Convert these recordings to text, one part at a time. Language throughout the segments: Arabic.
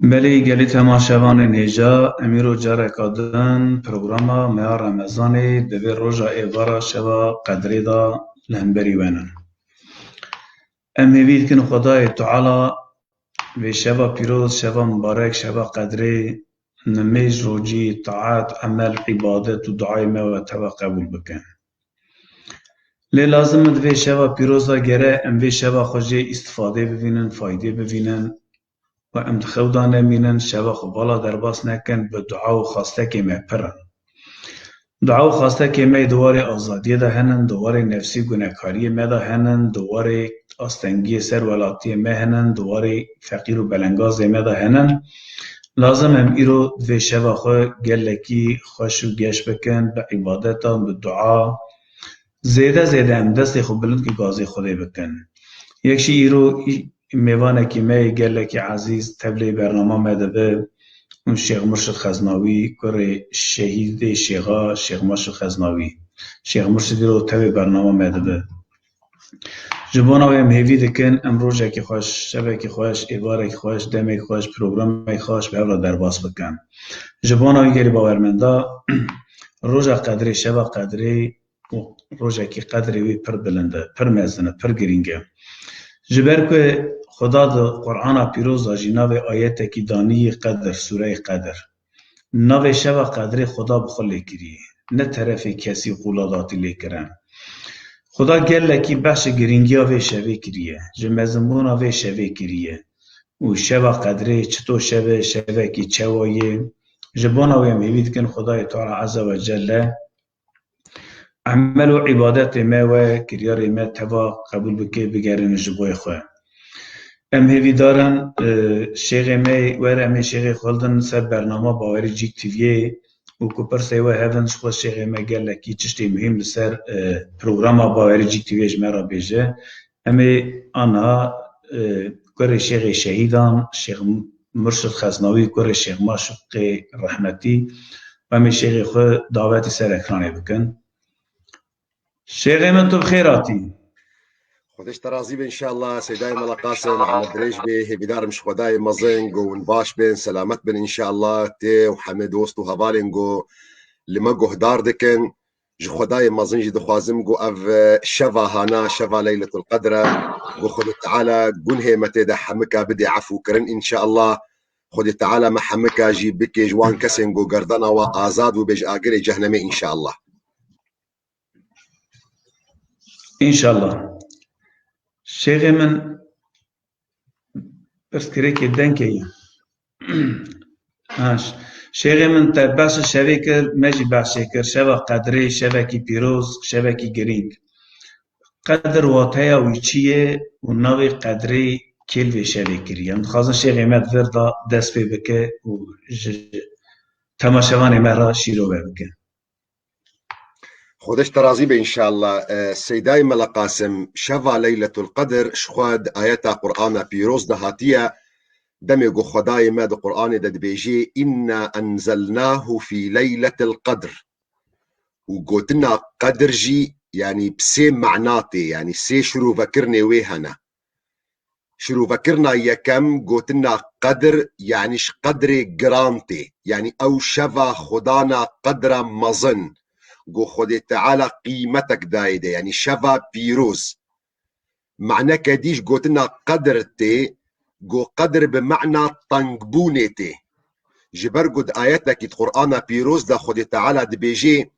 بله گلی تماشاوان نیجا امیرو جاره کادن پروگراما میا رمضانی دوی روژا ایوارا شوا قدری دا لهنبری ونن امهوید کن خدای تعالی و شوا پیروز شوا مبارک شوا قدری نمیج روجی طاعت عمل عبادت و دعای ما توا قبول بکن لی لازم دوی شوا پیروز دا گره اموی شوا خوشی استفاده ببینن فایده ببینن و ام خودانه مینن شوا خبالا درباس نکن به دعا و خواسته که مپرن دعا و خواسته که می دواره آزادی ده هنن دواره نفسی گناهکاری می ده هنن دواره آستنگی سر ولاتی می هنن دواره فقیر و بلنگاز می ده هنن لازم هم ایرو دوی شوا خو گلکی خوش و گش بکن به عبادتا به دعا زیده هم دست خو بلند که گازی خوده بکن یکشی ایرو میوانه که می گله که عزیز تبلی برنامه مده به اون شیخ مرشد خزناوی کره شهید شیخا شیخ مرشد خزناوی شیخ مرشدی رو تبلی برنامه مده به جبانا و ام هیوی دکن ام روژه که خوش شبه که خوش ایواره که خوش دمه که خوش پروگرام خوش به اولا درباس بکن جبانا و گری باورمنده روژه قدری شبه قدری روژه که قدری وی پر بلنده پر مزنه پر گرینگه جبر که خدا دا قرآن پیروز آجی ناو آیت کی دانی قدر سوره قدر ناو شب قدر خدا بخلی کریه نه طرف کسی قولاداتی لیکرن خدا گل کی بخش گرینگی آوه شوه کریه جمزمون آوه شوه کریه و شب قدر چطور شوه کی چوایه جبان آوه میوید کن خدای تعالی عز و جل عمل و عبادت ما و کریار ما توا قبول بکه بگرن جبای خواه ام هیوی دارن شیخ می ور امی شیخ خالدن سر برنامه باوری جیک تیویه و کوپر سیوه هفن شخص شیخ می گل کی چشتی مهم لسر پروگرام باوری جیک تیویه مرا بیجه امی آنها کره شیخ شهیدان شیخ مرشد خزناوی کره شیخ ماشق رحمتی و امی شیخ خود دعوتی سر اکرانه بکن شیخ من تو بخیراتی خودش ترازی به انشالله سیدای ملا قاسم محمد دريج به هبیدار مش خدای مزنگ و باش بین سلامت بن انشالله تی و حمد دوست و هوالنگو لما گهدار دکن جو خدای مزنگ جد خوازم گو اف شفا هانا شفا ليلة القدر گو خود تعالى گنه متى ده حمكا بدي عفو کرن انشالله خود تعالى ما حمكا جي بكي جوان كسن گو گردنا و آزاد و بيج آگر جهنم انشالله انشالله شیخ من بس كريك الدنكية شیخ من بس شبكر ماجي بس شكر شبا قدري شبكي بيروز شبكي جرينج قدر واتايا ويشيه ونوي قدري كل في شبكري يعني خاصة شيخ مات فردا دس في بك و تماشواني مرة شيرو بك خودش ترازی به انشالله سیدای ملا قاسم شفا ليلة القدر شخواد آیت قرآن پیروز دهاتیه دمي گو خدای ما ده قرآن ده دبيجي إنا أنزلناه في ليلة القدر وقوتنا قدر جي يعني بسي معناتي يعني سي شروع فكرني ويهنا شروع فكرنا يكم قوتنا قدر يعني ش قدر جرانتي يعني أو شفا خدانا قدر مظن گو خود تعالى قيمتك دايدة يعني شفا بيروز معنى كديش قوتنا قدر تي گو قدر بمعنى طنقبوني تي جبر قد آياتك القرآن بيروز دا خود تعالى دبيجي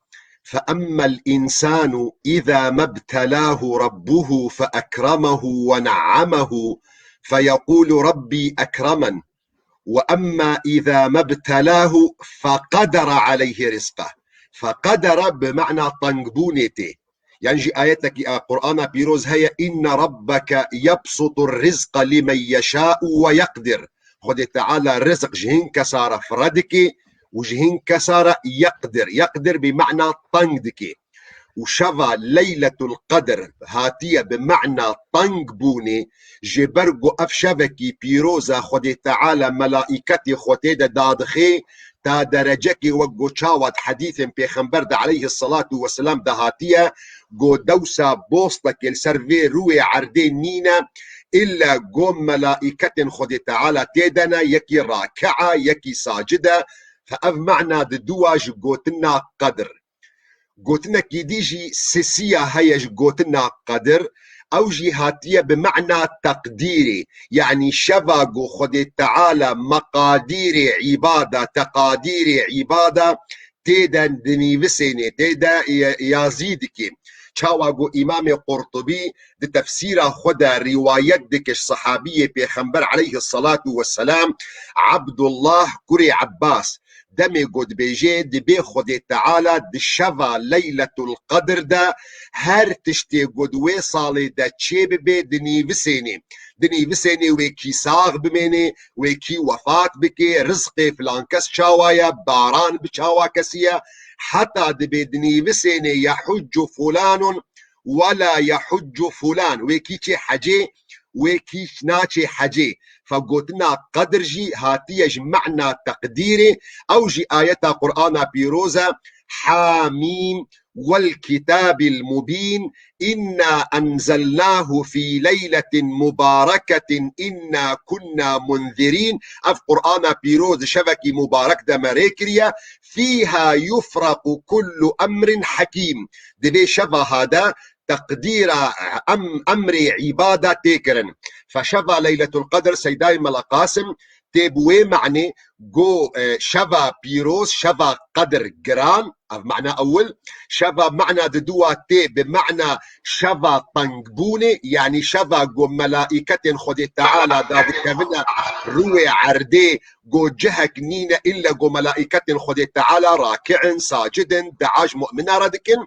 فأما الإنسان إذا ما ابتلاه ربه فأكرمه ونعمه فيقول ربي أكرمن وأما إذا ما ابتلاه فقدر عليه رزقه فقدر بمعنى طنقبونتي يعني جي آياتك قرآن بيروز هي إن ربك يبسط الرزق لمن يشاء ويقدر خد تعالى رزق جهن كسارة فردك وجهن كسارة يقدر بمعنى طنقدك وشفا ليلة القدر هاتية بمعنى طنقبوني جبرقو أفشفكي بيروزا خد تعالى ملائكتي خوتيدا دادخي تا درجكي وقو تشاوت حديث بيخنبر عليه الصلاة والسلام دهاتية قو دوسا بوستك السرفي روي عردين نينا إلا قوم ملائكة خد تعالى تيدنا يكي راكعة يكي ساجدة. فأف معنى دواج قوتنا قدر قوتنا كيديجي سيسية هيج قوتنا قدر أو جهاتية بمعنى تقديري، يعني شفاقو خد تعالى مقادير عبادة تقادير عبادة تيدا دنيفسيني تيدا يازيدكي. شاواقو إمام قرطبي دي تفسير خدا رواية دكش صحابية بيخنبر عليه الصلاة والسلام عبد الله كري عباس دمي قد بيجي دي بي خد تعالى دي شفا ليلة القدر دا هر تشتي قد ويصالي دا تشيب بي دني بسيني ويكي ساغ بميني ويكي وفات بكي رزقي فلانكس شاوايا باران بشاوا كسيا حتى دي بي دني بسيني يحج فلان ولا يحج فلان ويكي حجي وكي ناتشي حجي. فقلتنا قدر جي هاتيج معنى تقديري أو جي آية قرآن بيروزة حاميم والكتاب المبين إنا أنزلناه في ليلة مباركة إنا كنا منذرين. أف قرآن بيروز شبكي مبارك دمريكريا فيها يفرق كل أمر حكيم. دبي شبه هذا تقدير أمر عبادة تكرن. فشفا ليلة القدر سيداي ملقاسم تبوي معني جو شفا بيروز شفا قدر جران معنى أول. شفا معنى دوا تي بمعنى شفا طنقبوني، يعني شفا جو ملائكة خد تعالى داد كمنا روي عردي جو جهك نينا إلا جو ملائكة خد تعالى راكع ساجد دعاج مؤمنة ردكن.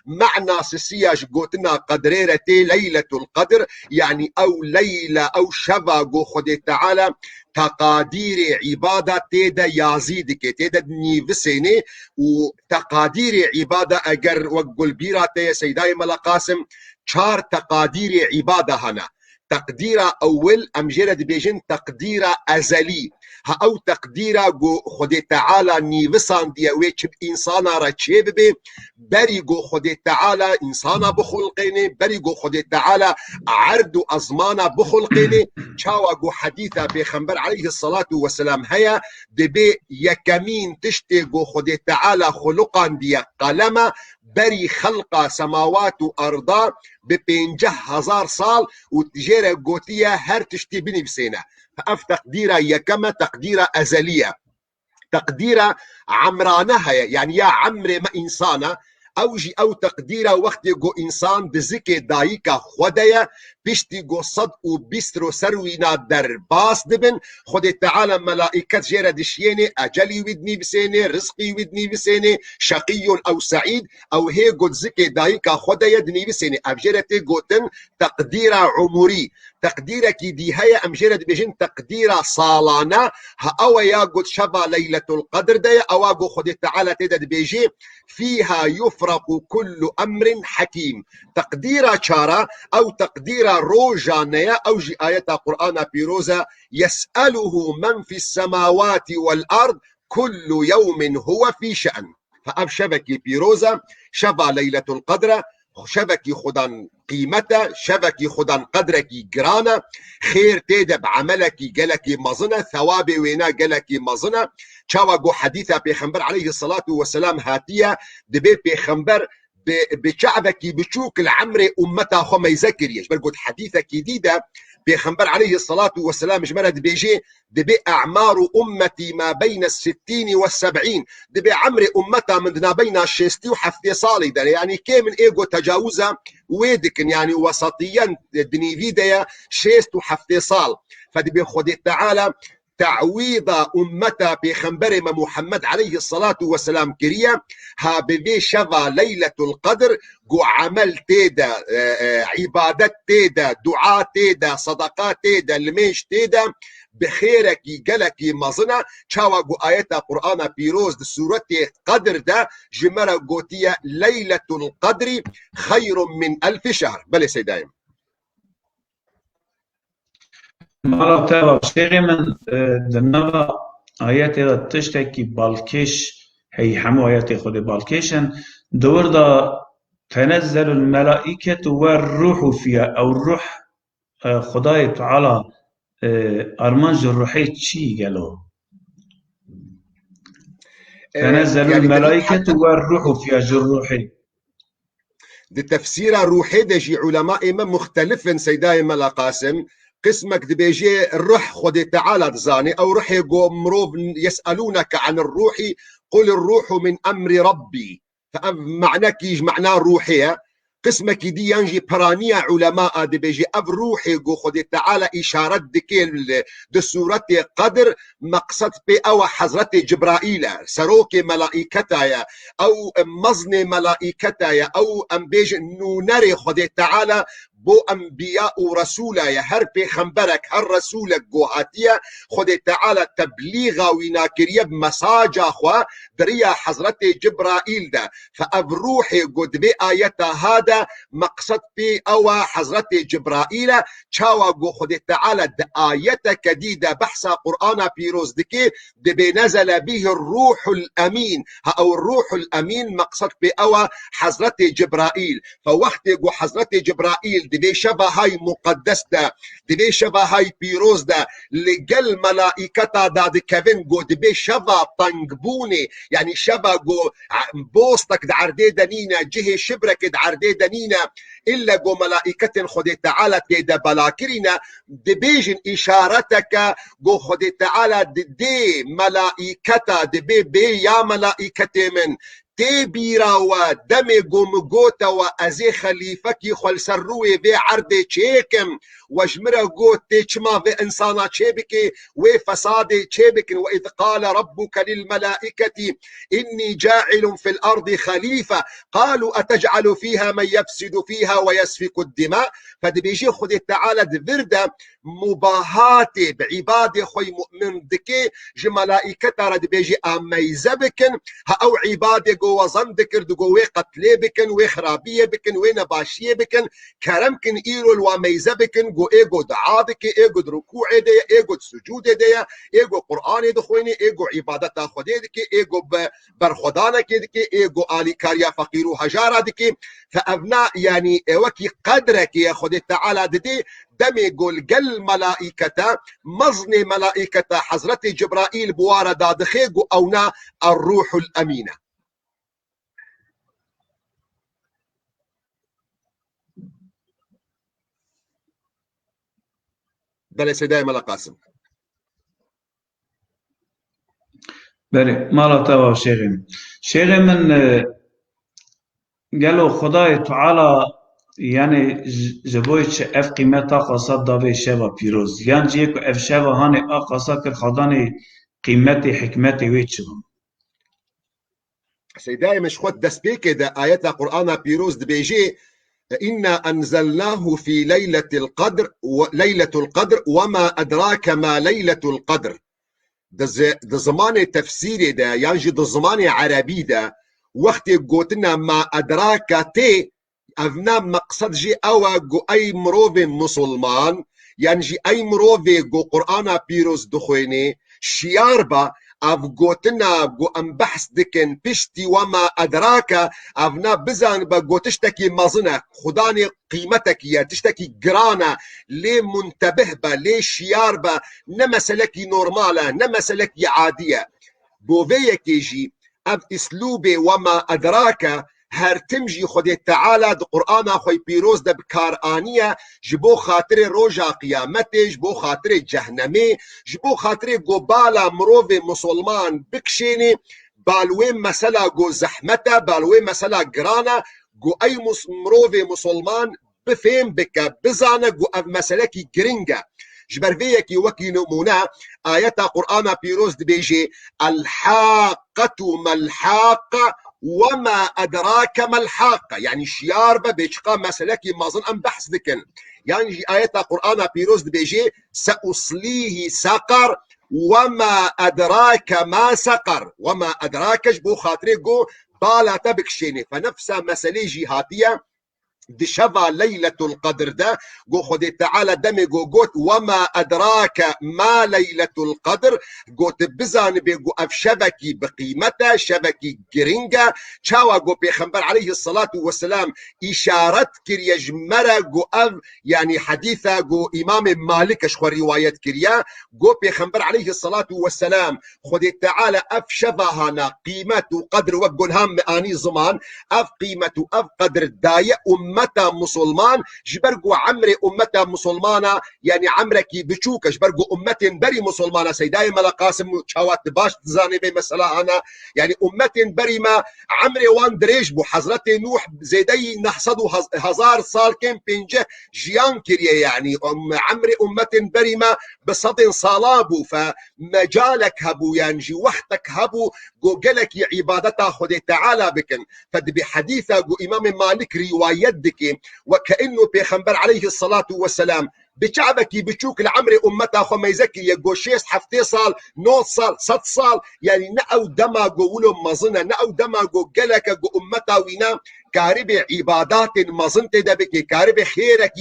معنى سيسياج قوتنا قدريرتي ليلة القدر يعني أو ليلة أو شفا قو خد تعالى تقادير عبادة تيدا يازيدك تيدا نيفسيني وتقادير عبادة أجر وقل بيراتي سيداي ملقاسم 4 تقادير عبادة هنا. تقدير أول أمجرد بيجن تقدير أزلي أو تقدير خد تعالى نيفسان دي ويتشب إنسانا رتشيب بي بريقو خد تعالى إنسانا بخلقيني بريقو خد تعالى عرض أزمانا بخلقيني. شاوغو حديثة بيخنبر عليه الصلاة والسلام هيا دبي يكمين تشتيقو خد تعالى خلقا دي قلمة بري خلق سماوات وأرضا ب50,000 سال وتجيرة قوتية هر تشتي بني بسينة. فأف تقديرة يكما تقديرة أزلية تقديرة عمرانها يعني يا عمري ما إنسانة أوجي أو تقديرة وقت جو إنسان بزكي دايكا خوديا بيشتي جو صد وبيسترو سروينا در باس دبن خد تعالى ملائكة جيرة دشيني أجلي ودني بسيني رزقي ودني بسيني شقي أو سعيد أو هي قد زكي دايكا خوديا دني بسيني أبجرتي قوتن تقديرة عمري. تقديرك دي هي أمجرد بيجن تقديرة صالانة أو يا قد شفا ليلة القدر دي أو أقو خد تعالى تدد بيجي فيها يفرق كل أمر حكيم. تقديرة شارة أو تقديرة روجانية أو جي آية قرآن بيروزة يسأله من في السماوات والأرض كل يوم هو في شأن. فأب شبكي بيروزة شفا ليلة القدر شبكي خدان قيمته شبكي خدان قدركي جرانا خير تيدا بعملكي جلكي مظنة ثوابي وينا جلكي مظنة. شاوغو حديثة بيخنبر عليه الصلاة والسلام هاتية دبي بيخنبر بشعبكي بشوك العمر أمتا خما يذكريش برقود حديثة جديدة بيخنبر عليه الصلاة والسلام جمرد بيجي دبي أعمار أمتي ما بين 60 و70 دبي عمر أمتا من بين 60 و70 صالي يعني كي من إيجو تجاوزها ويدكن يعني وسطيا دنيفيديا 60 و70 صال. فدبي خد تعالى تعويض أمتا بخنبر محمد عليه الصلاة والسلام كريا ها بذي شفا ليلة القدر جو عمل تيدا عبادات تيدا دعاء تيدا صدقات تيدا الميش تيدا بخيرك جلك مظنة. شاوا جو آيات قرآن بيروز دي سورة قدر دا جمرة قوتية ليلة القدر خير من 1000 شهر. بلي سيدايم مرة ترى شيء من دمنا آيات تشتكي بالكش هي حمو آيات خود بالكشن دور دا تنزل الملائكة والروح فيها أو الروح خدای تعالی أرمانج الروحي تشي قالوا تنزل يعني الملائكة والروح في أجر الروحي. دي تفسير روحي دجي علماء ما مختلف سيداي ملا قاسم قسمك دبيجي الروح خدي تعالى تزاني او روح يقو مروف يسألونك عن الروح قل الروح من امر ربي فمعنى كيج معناه روحية قسمك دي ينجي برانية علماء دبيجي اب روحي قو خدي تعالى اشارات دكيل دي سورة قدر مقصد بي او حضرت جبرائيل سروك ملائكتايا او مزن ملائكتايا او ام بيج نونري خدي تعالى بو انبياء ورسولا يا هر پیغمبرك هر رسولك گوهاتيا خدي تعالى تبليغا ويناكريا بمساجا خوا دريا حضرت جبرائيل ده فابروحي قد بي آيات هذا مقصد بي او حضرت جبرائيل چاوا قو خدي تعالى ده آيات كديدة بحثا قرآن بيروز دكي دبي نزل به الروح الأمين او الروح الأمين مقصد بي او حضرت جبرائيل فوقت قو حضرت جبرائيل دبي شبه هاي مقدس ده دبي شبه هاي بيروز ده لقل ملائكتا دا دي كفن قو دبي شبه طنقبوني يعني شبه قو بوستك دعردي دنينا جهي شبرك دعردي دنينا إلا قو ملائكة خدي تعالى تيدا بلاكرنا دبيجن إشارتك قو خدي تعالى دي ملائكتا دبي بي يا ملائكة من تبيرا ودمي قومقوتا وأزي خليفكي خل سروي في عرضي تشيكم وجمرا قوت تشما في إنسانا تشيبكي وفسادي تشيبكن وإذ قال ربك للملائكة إني جاعل في الأرض خليفة قالوا أتجعل فيها من يفسد فيها ويسفك الدماء فدبيجي خدي تعالى دفردا مباهاتي بعبادي خوي مؤمن دكي جملائكتا رد بيجي أميزبكن أو عبادي قو وزن دكر دقو وي قتلي بكن وي خرابية بكن وي نباشية بكن كرمكن إيرو الواميزة بكن قو إيقو دعابك إيقو ركوع دي إيقو سجود دي إيقو قرآن دخويني إيقو عبادتا خودي دكي إيقو برخدانا دكي إيقو آلي كاريا فقيرو هجارة دكي فأبناء يعني وكي قدرك يا خودي تعالى دي دمي قول قل ملائكة مزن ملائكة حضرت جبرائيل بوارة دادخيقو أونا الروح الأمينة. بله سيداي ملا قاسم. بله مالا توا شيخي من قالوا خدای تعالی يعني جبويش اف قيمتا قصاد دابي شبا بيروز يعني جيكو اف شبا هاني اقصا كر خداني قيمتي حكمتي ويتشبا سيداي مش خد دسبيك ده آيات قرآن بيروز دبيجي إنا أنزلناه في ليلة القدر وما أدراك ما ليلة القدر ده زمان تفسيري ده يعني ده زمان عربي ده وقت قوتنا ما أدراك تي أفنا مقصد جي أوا جو أي مروف مسلمان يعني جي أي مروف جو قرآن بيروز دخويني شياربا اف قوتنا قو ام بحث دكن بشتي وما ادراك افنا بزان با تشتكي مازنه خداني قيمتك يا تشتكي قرانا ليه منتبه با ليه شيار با نمسلكي نورمالا نمسلكي عادية بوفيك يجي اف اسلوبي وما ادراك هر تمجي خدي تعالى د قرآن خوي بيروز ده بكارانية جبو خاطر روجا قيامته جبو خاطر جهنمي جبو خاطر قبالا مروفي مسلمان بكشيني بالوين مسلا قو زحمته بالوين مسلا قرانا قو اي مروفي مسلمان بفهم بك بزانا قو اف مسلكي قرنجا جبرفيكي وكي نمونا آيات قرآن بيروز ده بيجي الحاقة ما الحاقة وما أدراك ما الحاقة يعني شيار بيشقى مسلكي ما ظن أم بحث ذكن يعني آيات القرآن بيروز بيجي سأصليه سقر وما أدراك ما سقر وما أدراكش بو خاطري قو بالا تبكشيني فنفسها مسألة جهاتية دي شفا ليلة القدر ده جو خدي تعالى دمي جو قوت وما أدراك ما ليلة القدر قوت بزان بيقو أف شبكي بقيمتها شبكي جرينجا شاوا جو بيخنبر عليه الصلاة والسلام إشارت كريا جمرة جو أف يعني حديثة جو إمام مالك شخو رواية كريا جو بيخنبر عليه الصلاة والسلام خدي تعالى أف شبهنا قيمة قدر وقل هم آني زمان أف قيمة أف قدر داية أمتا مسلمان جبرقو عمري أمتا مسلمانا يعني عمركي بشوك جبرقو أمت بري مسلمانا سيداي ملا قاسم شاوات باش تزاني بمسألة أنا يعني أمت بري ما عمري وان دريج بو حضرت نوح زيداي نحصدو هزار صال كم بينجه جيان كريا يعني عمري أمت بري ما بصدن صالابو فمجالك هبو يعني جي وقتك هبو جو قلك عبادتها خدي تعالى بكن فد بحديثة جو إمام مالك رواية دكي وكأنه بيخنبر عليه الصلاة والسلام بشعبك بتشوك العمر أمتها خو ما يزكي يقو شيس حفتي صال نوت صال ست صال يعني نأو دما جو ولو مظنة نأو دما جو قلك جو أمتها وينا كارب عبادات مظنت دبكي كارب خيرك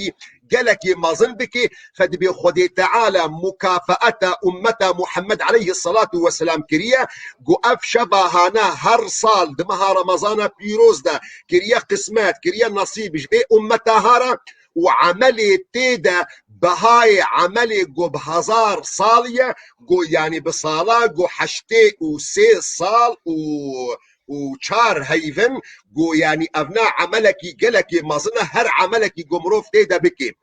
قالك مظن بك فدبي خدي تعالى مكافأة أمة محمد عليه الصلاة والسلام كريا جو أف شبهانا هر صال دمها رمضان بيروز ده كريا قسمات كريا نصيب جبي أمتها هارا وعملي تيدا بهاي عملي جو بهزار صالية جو يعني بصالة جو حشتي وسي صال وشار هيفن جو يعني أبناء عملك قلك مظنة هر عملك جو مروف تيدا بكي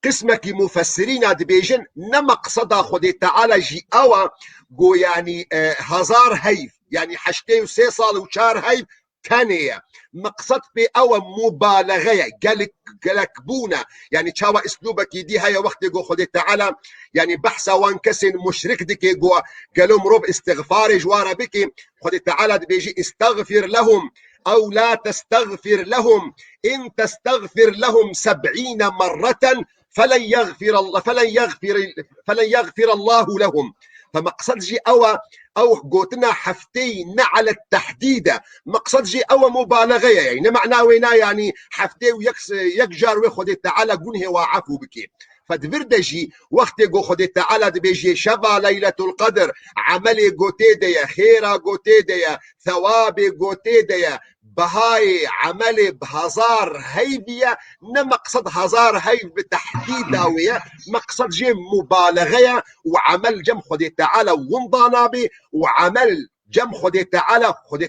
قسمك مفسرين دبيجن نمقصد خدي تعالى جي أوا جو يعني هزار هيف يعني حشتي وسي صال وشار هيف ثانية مقصد في أو مبالغة قالك بونا يعني تشاوى اسلوبك دي هيا وقت جو خدي تعالى يعني بحثا وانكسن مشرك ديكي جو قالوا مروب استغفار جوارا بكي خدي تعالى بيجي استغفر لهم أو لا تستغفر لهم إن تستغفر لهم 70 مرة فلن يغفر الله لهم فمقصد جي أو قوتنا حفتي على التحديد مقصد جي أو مبالغة يعني معناه وينا يعني حفتي يكجر ويخد تعالى قنه وعفو بكي فدفردجي وقت جو خد تعالى بيجي شبا ليلة القدر عملي قوتي ديا خيرا قوتي ديا ثوابي قوتي ديا بهاي عملي بهزار هيبية نمقصد هزار هيب بتحديد داوية مقصد جي مبالغة وعمل جم خدي تعالى ومضانابي وعمل جم خدي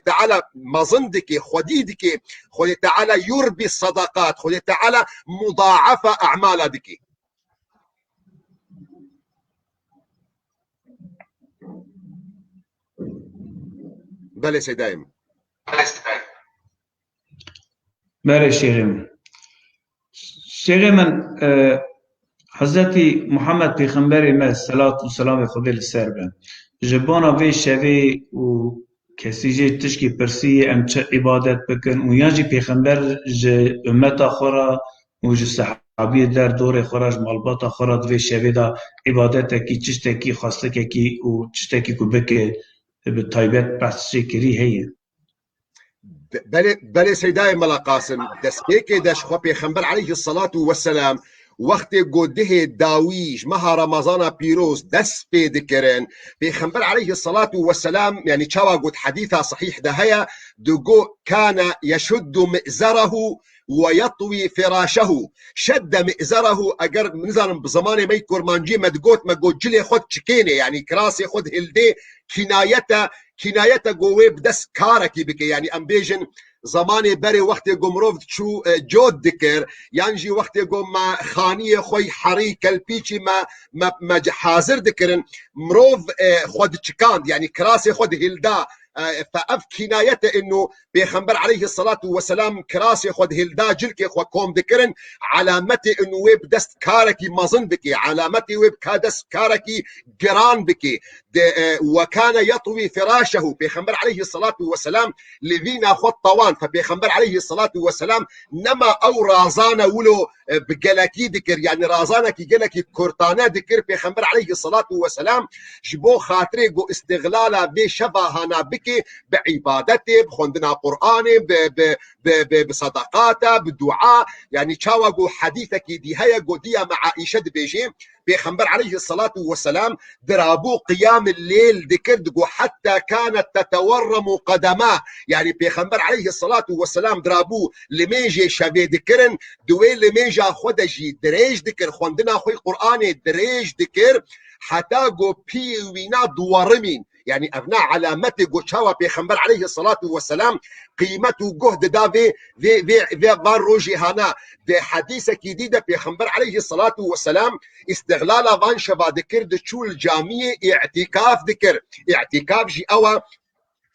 تعالى مظندك خديدك خدي تعالى يربي الصدقات خدي تعالى مضاعفة أعمالك بله سيدايم بله شيخي من حضرتي محمد پیغمبر ما صلاة و سلام خدا لسر بن جبانا وی شوی و کسی جه تشکی پرسی ام چه عبادت بکن و یا جی پیغمبر جه امتا خورا و جه صحابی در دور خوراج مالباتا خورا دوی شوی دا عبادت کی چشت کی خواسته کی و چشت کی کو بکه به طایبت بحث کری هیه بله سيداي ملا قاسم دسكيك داش خو پیغمبر عليه الصلاة والسلام وقت قده داويج مها رمضان بيروز دس بيدكرن پیغمبر عليه الصلاة والسلام يعني تشاوا قد حديثة صحيح دهيا دقو كان يشد مئزره ويطوي فراشه شد مئزره اگر نزانم بزمانه ما يكور مانجي مدقوت ما قد جلي خود چكيني يعني كراسي خود هلدي كنايته قوي بدس كاركي بكي يعني امبيجن زماني بري وقت قمروف شو جود ذكر ينجي وقت قم ما خانية خوي حريك البيتشي ما حاضر ذكرن مروف خود تشكاند يعني كراسي خود هلدا فأف كنايته إنه بيخنبر عليه الصلاة والسلام كراسي خود هلدا جلكي خو كوم ذكرن علامتي إنه ويب دست كاركي مظن بكي علامتي ويب كادست كاركي جران بكي وكان يطوي فراشه بيخنبر عليه الصلاة والسلام لذينا خود طوان فبيخنبر عليه الصلاة والسلام نما أو رازانا ولو بقلاكي ذكر يعني رازانا كي قلكي كورتانا ذكر بيخنبر عليه الصلاة والسلام جبو خاطري جو استغلالا بشبهانا بكي بكي بعبادته، بخندنا قرآنه، بصدقاته، بدعاء. يعني تشاوغو حديثك دي هيا قدية مع عائشة بيجي بيخنبر عليه الصلاة والسلام درابو قيام الليل ذكر حتى كانت تتورم قدماه. يعني بيخنبر عليه الصلاة والسلام درابو لميجي شبه ذكرن دوي لميجا خودجي دريج ذكر خندنا خوي قرآن دريج ذكر حتى جو بي وينا دوارمين. يعني أبناء علامته قوشاوة بيخنبر عليه الصلاة والسلام قيمته جهد دا في روجي هانا في حديثة جديدة بيخنبر عليه الصلاة والسلام استغلال فان شبا ذكر دشو الجامية اعتكاف ذكر اعتكاف جي أوا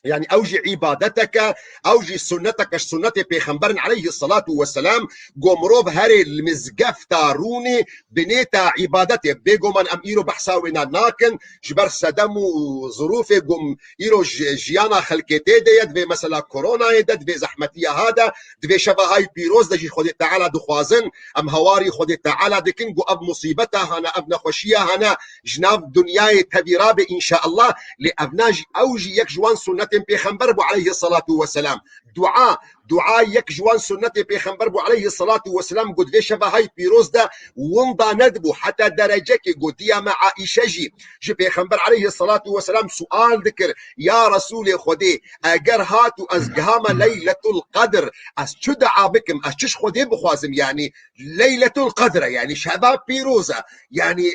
يعني أوجي عبادتك أوجي سنتك السنة بيخنبرن عليه الصلاة والسلام قمروب هاري المزقف تاروني بنيتا عبادته بيقو من أم إيرو بحساوينا ناكن جبر سدم وظروفه قم إيرو جيانا خلقتي ديت في مثلا كورونا يدد في زحمتية هذا في شبه هاي بيروز دجي خود تعالى دخوازن أم هواري خود تعالى دكن قو أب مصيبتها هنا أب نخوشية هنا جناب دنياي تبيرابي إن شاء الله لأبناج أوجي يكجوان سنة بيخنبر بو عليه الصلاة والسلام دعاء يكجوان سنة بيخنبر بو عليه الصلاة والسلام قد في شبه هاي بيروز دا ونضا ندبو حتى درجك قد يا مع عائشة جي بيخنبر عليه الصلاة والسلام سؤال ذكر يا رسول خدي اگر هاتو ازقهام ليلة القدر اسجدع بكم اسجش خدي بخوازم يعني ليلة القدر يعني شباب بيروزة يعني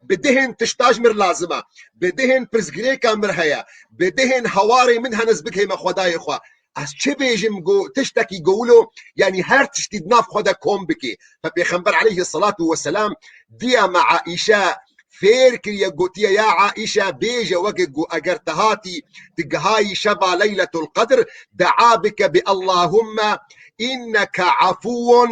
بدهن تشتاج مر لازمة بدهن برزقريكا مرهيا بدهن هواري منها نزبك هما خداي خوا از چه بیجم گو تشتکی گولو يعني هر تشتي دناف خدا كوم بكي. فبيخنبر عليه الصلاة والسلام ديا مع عائشة فيرك يا قوتيا يا عائشة بيجا وقو اقرتهاتي تقهاي شبا ليلة القدر دعا بك باللهم إنك عفو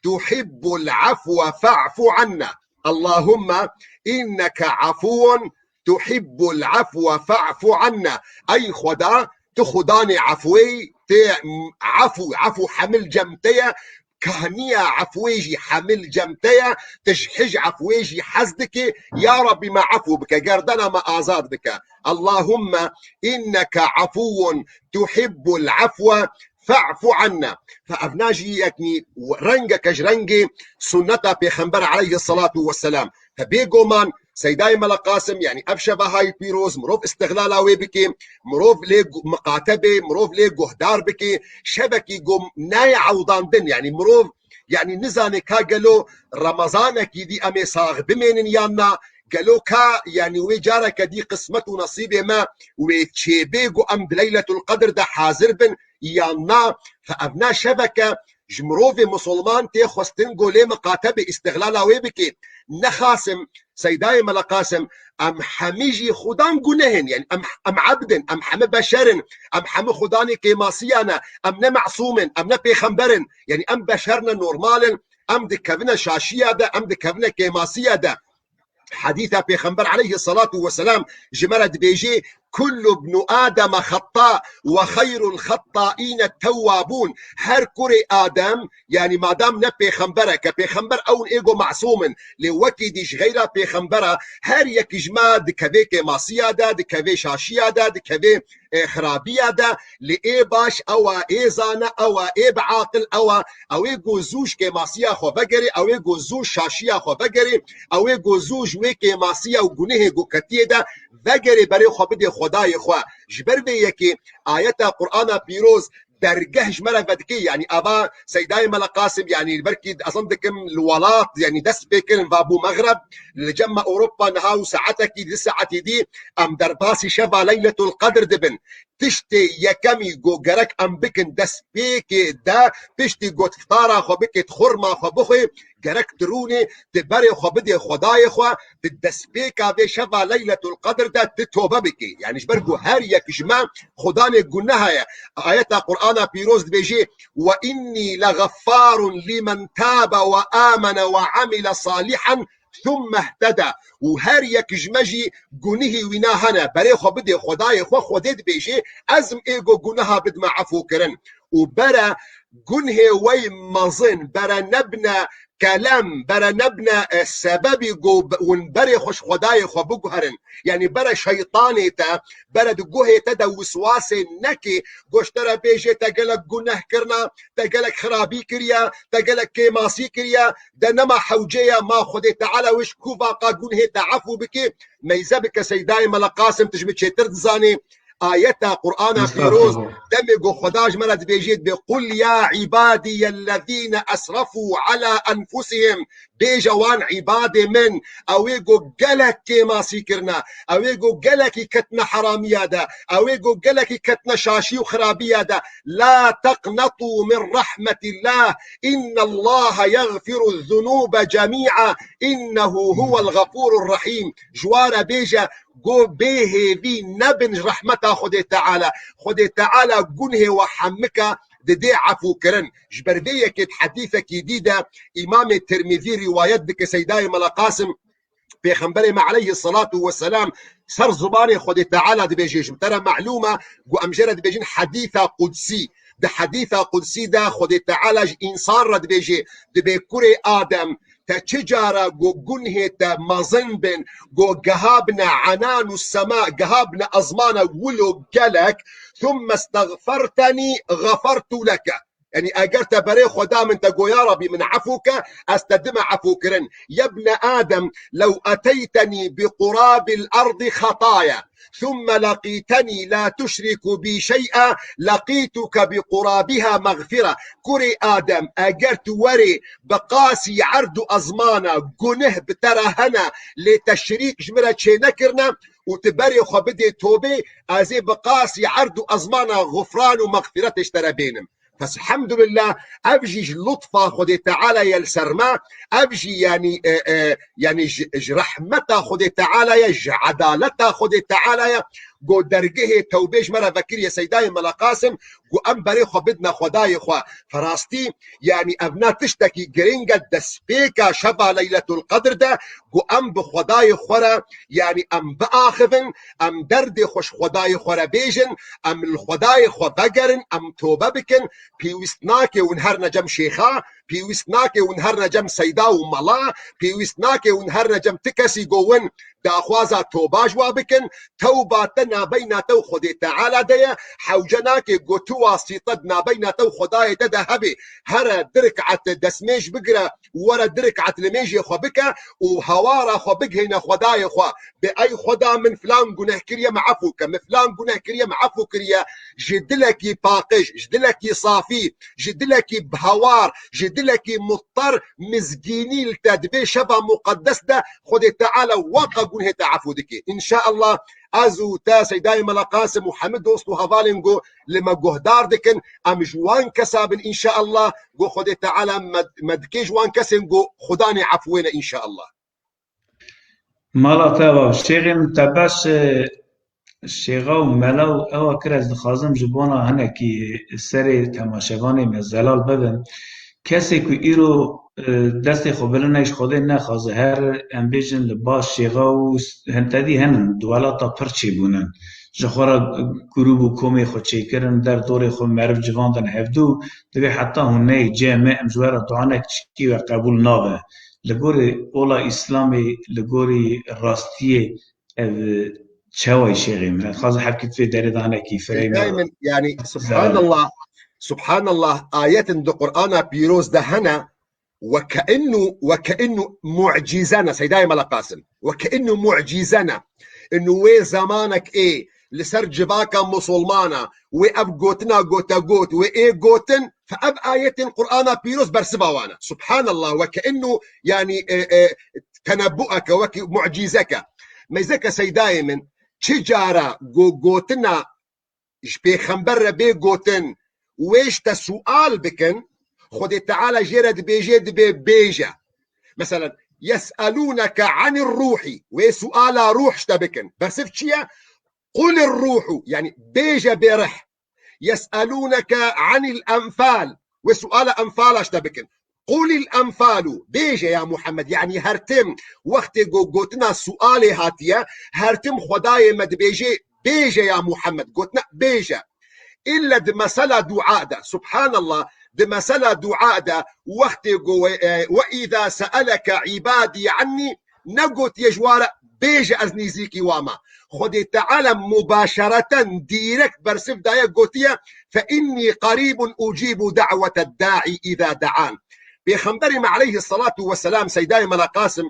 تحب العفو فاعف عنا. اللهم إنك عفو تحب العفو فاعف عنا. أي خدا تخداني عفوي عفو حمل جمتيا كهنية عفويجي حمل جمتيا تشحج عفويجي حزدك يا ربي ما عفو بك قردنا ما آزاد بك. اللهم إنك عفو تحب العفو فاعف عنا. فأبناجي يعني رنجة كجرنجي سنة بيخنبر عليه الصلاة والسلام. فبيقو من سيداي ملقاسم يعني أبشبه هاي بيروز مروف استغلالاوي بكي مروف لي مقاتبة مروف لي قهدار بكي شبكي قم ناي عوضان دن يعني مروف يعني نزاني كا قالو رمضانك دي أمي صاغ بمين يانا قالوا كا يعني ويجارك دي قسمة ونصيبه ما ويتشيبيقو أم بليلة القدر ده حاضر بن يانا. فأبنا شبكة جمروفي مسلمان تي خوستنقو لي مقاتبة استغلالاوي بكي نخاسم سيداي ملقاسم أم حميجي خدان قنهن يعني أم عبدن أم حم بشرن أم حم خداني كيماسيانا أم نمعصومن أم نبيخنبرن يعني أم بشرنا نورمالن أم دكبنا شاشية دا أم دكبنا كيماسية دا. حديث بيخنبر عليه الصلاة والسلام جمرد بيجي كل ابن آدم خطاء وخير الخطائين التوابون. هر كري آدم يعني ما دام نبي خنبرة كبيخنبر أو إيجو معصوم لوكي ديش غيره بيخنبرة هر يك جما دكبي كماسية دا دكبي شاشية دا دكبي خرابية دا لإيه باش أو إيه زانة أو إيه بعاقل أو إيجو زوج كماسية خو بقري أو إيجو زوج شاشية خو بقري أو إيجو زوج ويكي ماسية وقنيه جو كتيه دا بقري بري خو بدي خدای خو جبر به یکی آیت قرآن پیروز درجه جمله بدكي يعني ابا سيداي ملقاسم يعني بركي اظن دكم الولات يعني دس بكن فابو مغرب لجمع اوروبا نهاو ساعتك دي ساعتي دي ام درباسي شفا ليله القدر دبن تشتي يكمي جو جرك ام بكن دس بيك دا بشتي جو تفطارا خو بك تخرما خو بخي جرك دروني تبري خو بدي خداي خو بدس بيك ابي شفا ليله القدر دا تتوبه بكي يعني جبركو هر يك جماع خداني قلناها ايات قرآن بيروز بيجي وإني لغفار لمن تاب وآمن وعمل صالحا ثم اهتدى. وهر يك جمجي قنيه ويناهنا بري خو بدي خداي خو خودت بيجي ازم ايجو قناها بد ما عفو كرن وبرا گونه وی مزن برا نبنا كلام برا نبنا سبب جو ونبري خوش خداي خو بگهرن يعني برا شيطاني تا برا دگوه تا دا وسواس نكي گوشترا بيجي تقلق گناه كرنا تقلق خرابي كريا تقلق كيماسي كريا دا نما حوجيا ما خدي تعالى وش كوفا قا گنه تعفو بكي ميزبك سيداي ملقاسم تجمد شيتر دزاني آية قرآن فيروز دمج خداج مرد بيجيد بقول يا عبادي الذين أسرفوا على أنفسهم بيجوان عبادي من أويقو قلك كما سيكرنا أويقو قلك كتنا حرامية دا أويقو قلك كتنا شاشي وخرابية دا لا تقنطوا من رحمة الله إن الله يغفر الذنوب جميعا إنه هو الغفور الرحيم جوار بيجا گو بهوی نبن رحمتا خود تعالی گنه و حمکا ددي عفو كرن جبربيه كت حديثك جديدة إمام الترمذي رواية بك سيداي ملقاسم بيخنبري ما عليه الصلاة والسلام سر زباني خود تعالى دي بيجيش ترى معلومة جو أمجرد بيجين حديثة قدسي ده حديثة قدسي ده خود تعالى إنسان رد بيجي دي بيكوري آدم تشجارة جو جنه تا مظنبن جو جهابنا عنان السماء جهابنا أزمان ولو جلك ثم استغفرتني غفرت لك يعني أجرت بري خدا من تقول يا ربي من عفوك أستدم عفوكرن يا ابن آدم لو أتيتني بقراب الأرض خطايا ثم لقيتني لا تشرك بي شيئا لقيتك بقرابها مغفرة كري آدم أجرت وري بقاسي عرض أزمانا قنه بترهنا لتشريك جمرة نكرنا وتبري خبدي توبي أزي بقاسي عرض أزمانا غفران ومغفرة اشترى بينهم بس الحمد لله أبجي لطفة خدي تعالى يا السرما أبجي يعني رحمته خدي تعالى يا عدالته خدي تعالى يا جو درجه توبيش مرة فكر يا سيداي ملقاسم جو أم بري خبدنا خداي خوا فراستي يعني أبنا تشتكي جرينجا دسبيكا شبه ليلة القدر ده جو أم بخداي خورا يعني أم بآخذن أم درد خوش خداي خورا بيجن أم الخداي خوا بقرن أم توبة بكن بيوستناكي ونهرنا جم شيخا بيوستناكي ونهرنا جم سيدا وملا بيوستناكي ونهرنا جم تكسي جوون داخوازا توبة جوابكن توباتنا بين تو خدي تعالى ديا حوجناك قوتو واسطتنا بين تو خداي ددا هبي هرا دركعة دسميش بقرا ورا دركعة لميجي خبكا وهوارا خبك هنا خداي خوا بأي خدا من فلان قناه كريا معفوك من فلان قناه كريا معفو كريا جدلكي باقش جدلكي صافي جدلكي بهوار جدلكي مضطر مزجيني التدبي شبه مقدس ده خدي تعالى وقا قناه تعفو دكي إن شاء الله ازو تا سيداي ملقاسم وحمد دوستو هفالنجو لما جهدار دكن ام جوان كسابن ان شاء الله جو خدي تعالى مدكي جوان كسن جو خداني عفونا ان شاء الله مالا تابا شيغن تباش شيغاو ملاو او كرز خازم جبونا هنكي سري تماشاغاني مزلال بدن کسی که ایرو دست خوبلنش خوده نخوازه هر امبیجن لباس شیغا و هنتدی هنن دوالاتا پرچی بونن جخورا گروب و کومی خود چی کرن در دور خود معرف جواندن هفدو دوی حتی هنه جامع امجوارا دعانک چکی و قبول نابه لگوری اولا اسلامی لگوری راستی چوای شیغی من خواهد حبکت في داری دانکی فريم دائما يعني سبحان الله آيات دو قرآن بيروز دهنا وكأنه معجزنا سيداي ملقاسم وكأنه معجزنا انه وي زمانك ايه لسر جباكا مسلمانا واب قوتنا قوتا قوت وايه قوتن فاب آيات القرآن بيروز برسباوانا سبحان الله وكأنه يعني تنبؤك ومعجزك ميزك سيداي من تجارة قوتنا بيخنبر بي قوتن ويش تسؤال بكن خد تعالى جرد بيجد بيجا مثلا يسألونك عن الروح وسؤال روح اشتبكن بس بشيء قل الروح يعني بيجا برح يسألونك عن الأنفال وسؤال أنفال اشتبكن قل الأنفال بيجا يا محمد يعني هرتم وقت قوتنا سؤالي هاتيا هرتم خداي مد بيجا يا محمد قوتنا بيجا إلا مسألة دعاء ده سبحان الله دي مسألة دعاء دا وقت وإذا سألك عبادي عني نقوت يجوار بيج أزنيزيكي واما خد تعالى مباشرة ديركت برسف دايا قوتيا فإني قريب أجيب دعوة الداعي إذا دعان بيخمبري عليه الصلاة والسلام سيداي ملاقاسم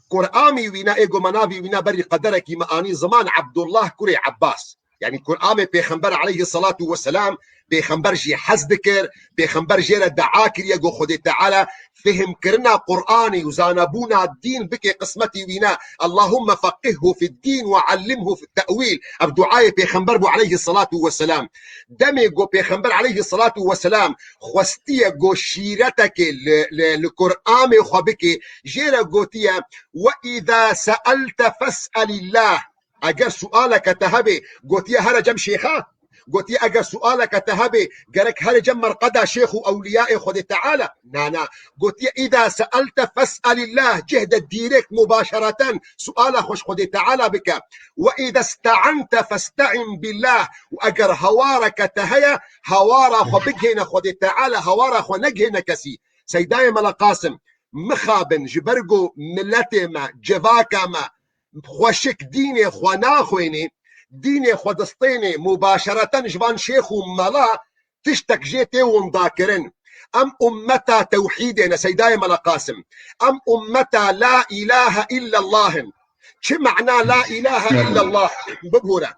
قرآمي وينا إيقو منابي وينا بري قدرك مآني زمان عبد الله كري عباس يعني قرآمي بيخمبر عليه الصلاة والسلام بيخمبر جي حزدكر بيخمبر جيرا دعاكر يقو خد تعالى فهم كرنا قرآني وزانبونا الدين بكي قسمتي وينا اللهم فقهه في الدين وعلمه في التأويل بدعاء بيخمبر عليه الصلاة والسلام دمي قو بيخمبر عليه الصلاة والسلام خوستيا قو شيرتك لقرآمي خبكي جيرا قوتيا وإذا سألت فاسأل الله اگر سؤالك تهبي قوتيا هر جم شيخا قوتيا اگر سؤالك تهبي قرك هر جم مرقدا شيخ اولياء خد تعالى نانا قوتيا اذا سألت فاسأل الله جهد الديريكت مباشرة سؤال خوش خد تعالى بك واذا استعنت فاستعن بالله واگر هوارك تهيا هوارا خو بكهنا خد تعالى هوارا خو نجهنا كسي سيداي ملاقاسم مخابن جبرقو ملتي ما جواكا ما خوشك ديني خوانا خويني ديني خودستيني مباشرة جبان شيخ وملا تشتك جيتي ومذاكرن أم أمتا توحيدنا سيداي ملاقاسم أم أمتا لا إله إلا الله شو معنى لا إله إلا الله بقولة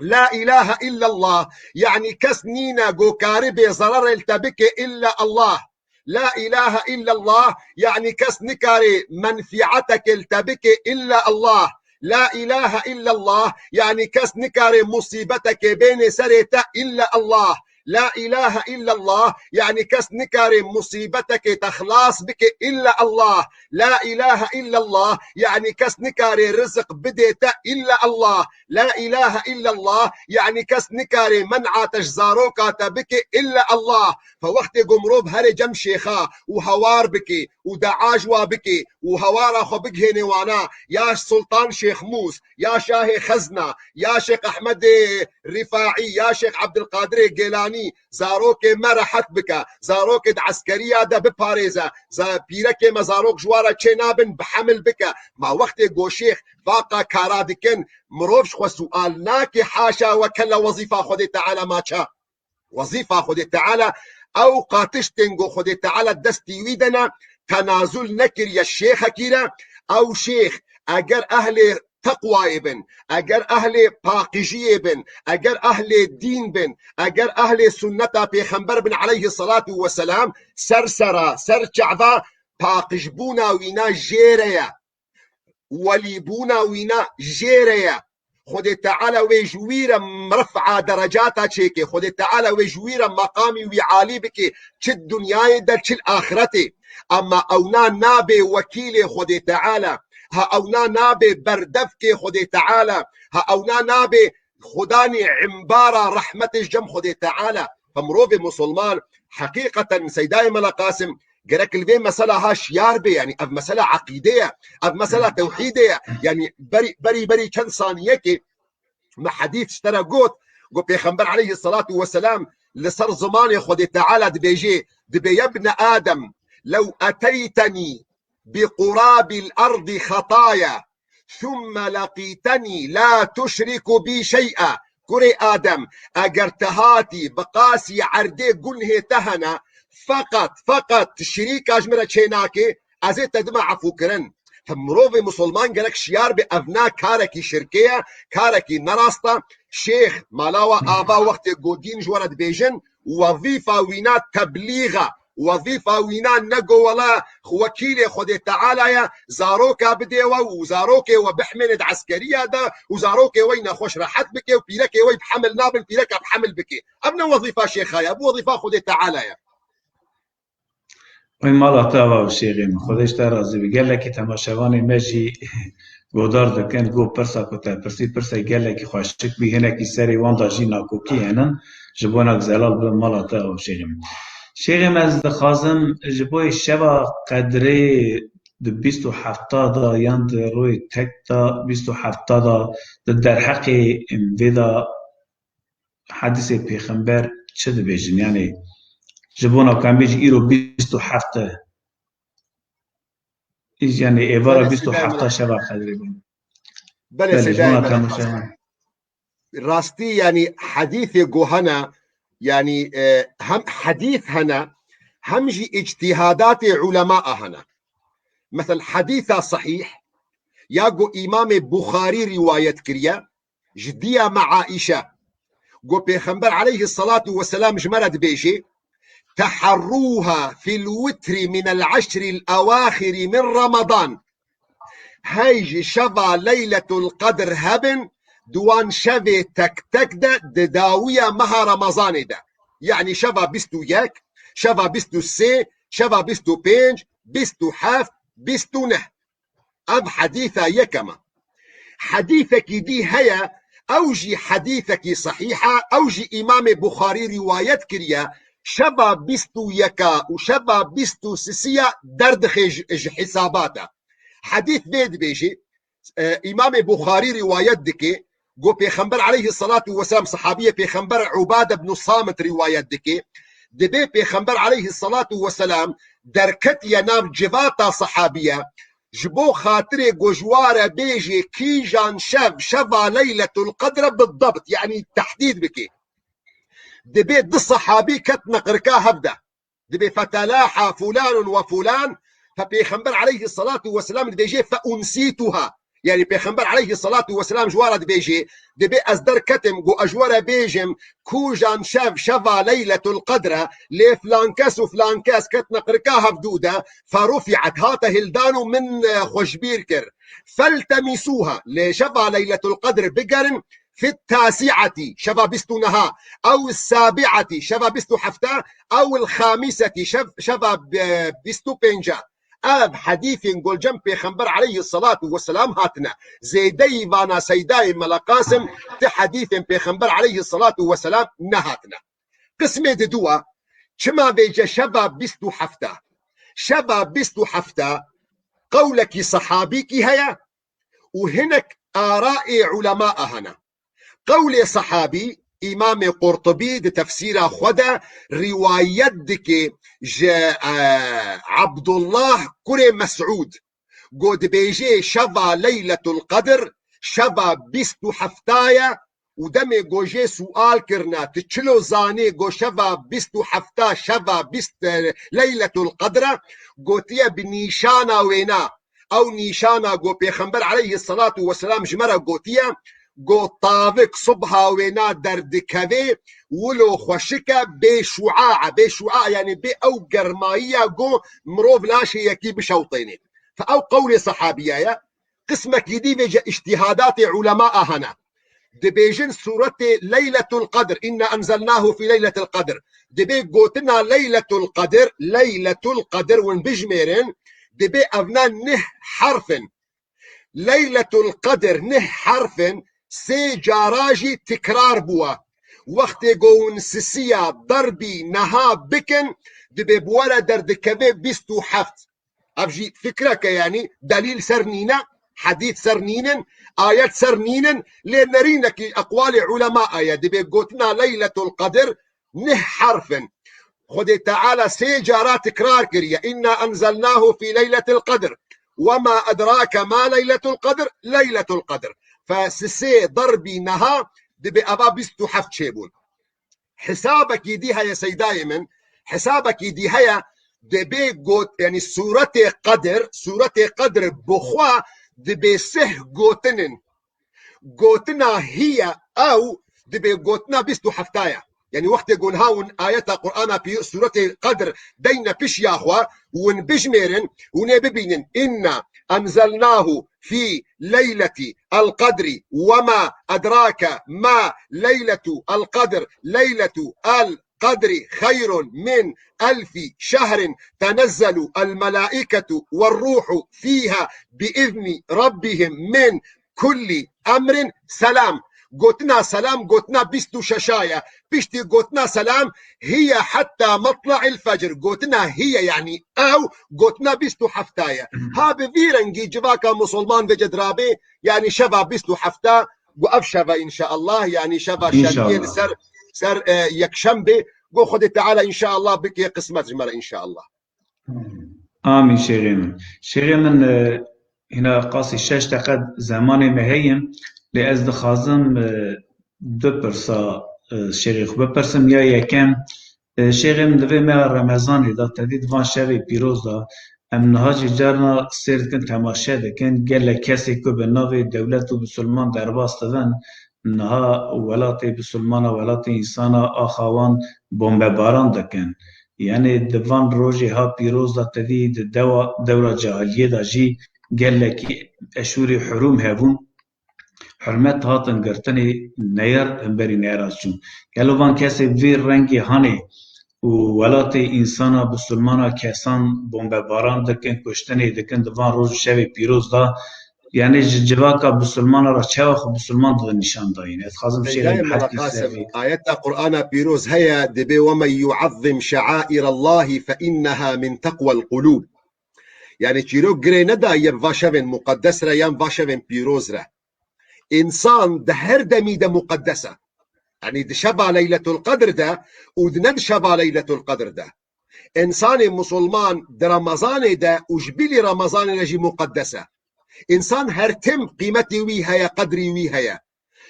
لا إله إلا الله يعني كسنينا جو كاربي ضرر التبك إلا الله لا إله إلا الله يعني كس نكاري منفعتك التبك إلا الله لا إله إلا الله يعني كس نكاري مصيبتك بين سريتا إلا الله لا إله إلا الله يعني كس نكاري مصيبتك تخلاص بك إلا الله لا إله إلا الله يعني كس نكاري رزق بديتا إلا الله لا إله إلا الله يعني كس نكاري منع تجزاروكا تبك إلا الله فوقت قمروب هر جم شيخا وهوار بك ودعاجوا بك وهوارا خو بك هنوانا يا سلطان شيخ موس يا شاه خزنة يا شيخ أحمد رفاعي يا شيخ عبد القادر جيلاني زاروك مرحت بك زاروك عسكرية دا بباريزة بيرك ما زاروك جوارا چنابن بحمل بك ما وقت قو شيخ فاقا كارادكن مروفش خو سؤال ناكي حاشا وكلا وظيفة خد تعالى ما شاء وظيفة خد تعالى او قاتشتنگو خد تعالى دستي ويدنا تنازل نكر يا الشيخ كيرا او شيخ اگر اهل تقوى بن اگر اهل پاقیجی بن اگر اهل دین بن اگر اهل سنت پیغمبر بن عليه الصلاة والسلام سرسرا سرچعبا پاقیج بونا وینا جیریا ولی بونا وینا جیریا خود تعالى ويجوير مرفع درجاتا چيكي خود تعالى ويجوير مقامي وعالي بكي چه الدنيا در چه الآخرتي اما اونا نابي وكيل خود تعالى ها اونا نابي بردفك خود تعالى ها اونا نابي خداني عمبارة رحمة الجم خود تعالى فمروف مسلمان حقيقة سيداي ملاقاسم قالك البين مسألة هاش ياربي يعني اف مسألة عقيدية اف مسألة توحيدية يعني بري كان صانيكي ما حديث اشترى قوت بيخمبر عليه الصلاة والسلام لصر زماني خد تعالى دبيجي دبي يا ابن آدم لو أتيتني بقراب الأرض خطايا ثم لقيتني لا تشرك بي شيئا كري آدم أجرتهاتي بقاسي عردي قنه تهنا فقط شريك أجمرة شيناكي أزيت تدمع عفوكرن فمروفي مسلمان قالك شيار بأبناء كاركي شركية كاركي نراستا شيخ مالاوا آبا وقت قودين جوارد بيجن وظيفة وينات تبليغة وظيفة وينا نقو ولا وكيل خد تعالى يا زاروكا بديوا وزاروكي وبحملة عسكرية دا وزاروكي وين خوش راحت بك وبيلكي وين بحمل نابل بيلكي بحمل بك ابنا وظيفة شيخا يا ابو وظيفة خد تعالى يا وين مالا تاوا وشيغين خودش ترازي بقال لك تماشاواني ماشي گودار دکن گو پرسا کتا پرسا گله کی خوشک بی هنه کی سری وان داجی ناکو کی هنن جبونا زلال به مالا تاوا وشيغين شيخ از دخازم جبوی شبا قدره د 27 دا یان د روی تک دا 27 دا در حق امودا حدیث پیغمبر چه د بیجن یعنی جبونا كان بيجي إيرو بيستو حفتة يعني إيفارا بله بيستو سيداي حفتة ملق شباب قدري بله بله سيداي جبونا كان ملق قاسم مشاهد راستي يعني حديث جوهنا يعني هم حديث هنا همجي اجتهادات علماء هنا مثل حديثة صحيح ياقو إمام بخاري رواية كريا جدية مع عائشة قو بيخنبر عليه الصلاة والسلام جمرد بيجي تحروها في الوتر من العشر الأواخر من رمضان هيجي شبا ليلة القدر هبن دوان شبه تك دا داوية مها رمضان دا يعني شبا بستو ياك شبا بستو سي شبا بستو بينج بستو حاف بستو نه أب حديثة يكما حديثك دي هيا أوجي حديثك صحيحة أوجي إمام بخاري رواية كريا شبا بستو يكا وشبا بستو سسيا دردخ حساباته حديث بيد بيجي إمام بخاري رواية دكي قو بيخنبر عليه الصلاة والسلام صحابية بيخنبر عبادة بن الصامت رواية دكي دبي بيخنبر عليه الصلاة والسلام دركت ينام جباتا صحابية جبو خاطري جوجوارة بيجي كيجان شفا ليلة القدر بالضبط يعني تحديد بكي دبي دي الصحابي كتنا قركا هبدا دبي فتلاحى فلان وفلان فبيخنبر عليه الصلاة والسلام بيجي فأنسيتها يعني بيخنبر عليه الصلاة والسلام جوارة بيجي دبي أصدر كتم جو أجوارة بيجم كوجان شفا ليلة القدر لفلان كاس وفلان كاس كتنا قركاها بدودة فرفعت هاته هلدان من خوشبيركر فالتمسوها لشفا ليلة القدر بقرن في التاسعة شفا بستو نها أو السابعة شفا بستو حفتا أو الخامسة شفا بستو بينجا اب حديث نقول جنب بيخنبر عليه الصلاة والسلام هاتنا زيدي بانا سيداي ملقاسم تحديث بيخنبر عليه الصلاة والسلام نهاتنا قسمة دوا كما بيجا شباب بستو حفتا شباب بستو حفتا قولك صحابيك هيا وهنك آراء علماء هنا قول صحابي امام قرطبي دي تفسير خدا روايت دكي عبد الله كري مسعود قد بيجي شفا ليلة القدر شفا بستو حفتايا ودمي جوجي سؤال كرنا تشلو زاني جو شفا بستو حفتا شفا بست ليلة القدر قوتيا بنيشانا وينا او نيشانا جو بيخنبر عليه الصلاة والسلام جمرة قوتيا گو طاوق صبها وينا دردكوي ولو خوشكا بشعاع يعني بي او قرمائية جو مروف لاشي يكي بشوطيني فاو قول صحابية قسمك يدي بيجا اجتهادات علماء هنا دبيجن سورة ليلة القدر إنا أنزلناه في ليلة القدر دبي قوتنا ليلة القدر ونبجميرن دبي أبنا نه حرف ليلة القدر نه حرف سي جاراجي تكرار بوا وقت قون سسيا ضربي نها بكن دبي بولا دردكبي بستو حفت أبجي فكرك يعني دليل سرنينا حديث سرنين آيات سرنين لنرينك أقوال علماء يا دبي قوتنا ليلة القدر نه حرف خذ تعالى سي جارات تكرار كريا إنا أنزلناه في ليلة القدر وما أدراك ما ليلة القدر ليلة القدر فسسي ضربي نها دبي أبا بستو حفت شيبون حسابك يديها يا سيداي من حسابك يديها دبي قوت يعني سورة قدر بخوا دبي سه قوتنا هي أو دبي قوتنا بستو حفتايا يعني وقت يقول هاون آيات القرآن في سورة قدر دينا بش يا أخوة ونبجميرن ونببينن إنا أنزلناه في ليلة القدر وما أدراك ما ليلة القدر ليلة القدر خير من 1000 شهر تنزل الملائكة والروح فيها بإذن ربهم من كل أمر سلام قوتنا سلام قوتنا بستو ششايا بشتي قوتنا سلام هي حتى مطلع الفجر قوتنا هي يعني أو قوتنا بستو حفتايا ها بفيرنجي جواكا مسلمان بجدرابي يعني شبا بستو حفتا وأفشبا إن شاء الله يعني شبا شرقين سر يكشنبه قو خد تعالى إن شاء الله بك قسمت جمرة إن شاء الله. آمين شيخي من هنا قاسي شش تقد زماني مهيم لأزد خازم دو برسا شيخي خب برسم يا يكم شيخي من دوی ما رمضاني دا تدید وان شوی پیروز دا ام نهاجی جارنا سیر کن تماشا دکن گل کسی که به نوی دولت و بسلمان در باست دن نها ولات بسلمان ولات انسان آخوان بمب باران دکن یعنی دوان روزی ها پیروز دا تدید دورا جاهلیه دا جی گل کی اشوری حروم هبون حرمت هاتن گرتنی نیر بری نیراز چون گلو وان کسی وی رنگی هانی و ولات انسان بسلمان کسان بمباران دکن کشتنی دکن دوان روز شب پیروز دا یعنی جواکا بسلمان را چه خو بسلمان دا نشان داین اتخاذم شیء حدی سوی آیت قرآن پیروز هيا دبي ومن يعظم شعائر الله فإنها من تقوى القلوب. يعني چیرو گره ندا یم واشوین مقدس را یم واشوین پیروز را انسان ده هر دمی ده مقدسه يعني ده شبع ليلة القدر ده ودند شبع ليلة القدر ده إنسان مسلمان ده رمضان ده وجبلي رمضان نجي مقدسة إنسان هرتم قيمتي ويها قدري ويها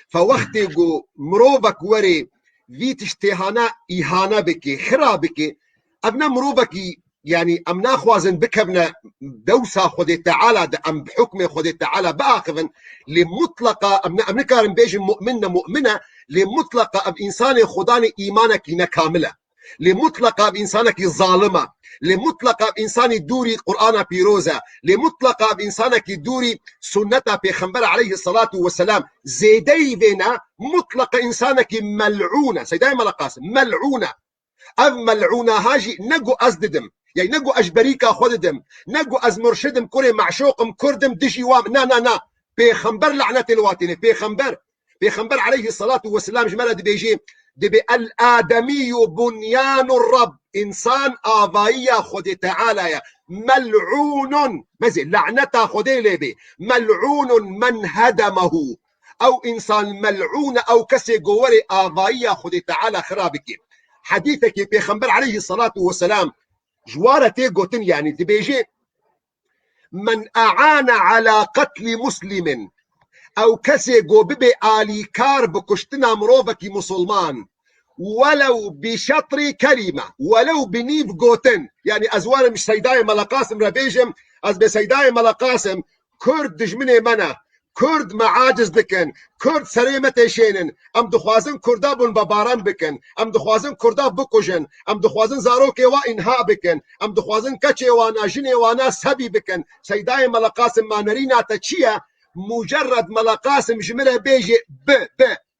فوقت جو مروبك وري في تشتهانا إهانة بكي خرابك أبنا مروبك يعني أمنا خوازن بكبنا دوسا خد تعالى ده أم بحكم خد تعالى بآخذن لمطلقة أمنا كارن بيجي مؤمنة لمطلقة بإنسان خداني إيمانك نكاملة لمطلقة بإنسانك ظالمة لمطلقة بإنسان دوري قرآن بيروزة لمطلقة بإنسانك دوري سنة بيخنبر عليه الصلاة والسلام زيدي بينا مطلقة إنسانك ملعونة سيداي ملقاسم ملعونة أم ملعونة هاجي نقو أزددم يعني نقو أجبريكا خوددم نقو أز مرشدم كوري معشوقم كردم دجي وام نا بيخنبر لعنة الواتنة بيخنبر عليه الصلاة والسلام جمالة بيجي دبي الآدمي بنيان الرب إنسان آبائية خد تعالى ملعون مزي لعنة خد لبي ملعون من هدمه أو إنسان ملعون أو كسي جواري آبائية خد تعالى خرابك حديثك بيخنبر عليه الصلاة والسلام جوارتي قوتن يعني تبيجي من أعان على قتل مسلم أو كسي جو ببي آلي كار بكشتنا مروفك مسلمان ولو بشطر كلمة ولو بنيف قوتن يعني أزوار مش سيداي ملقاسم ربيجم أز بسيداي ملقاسم كرد دجمني منا كرد معاجز بكن كرد سريمة شينن أم دخوازن كردابون بباران بكن أم دخوازن كرداب بكوجن أم دخوازن زاروكي وإنهاء بكن أم دخوازن كچي وانا جني وانا سبي بكن سيداي ملقاسم ما نرينا تشيا مجرد ملقاسم جمله بيجي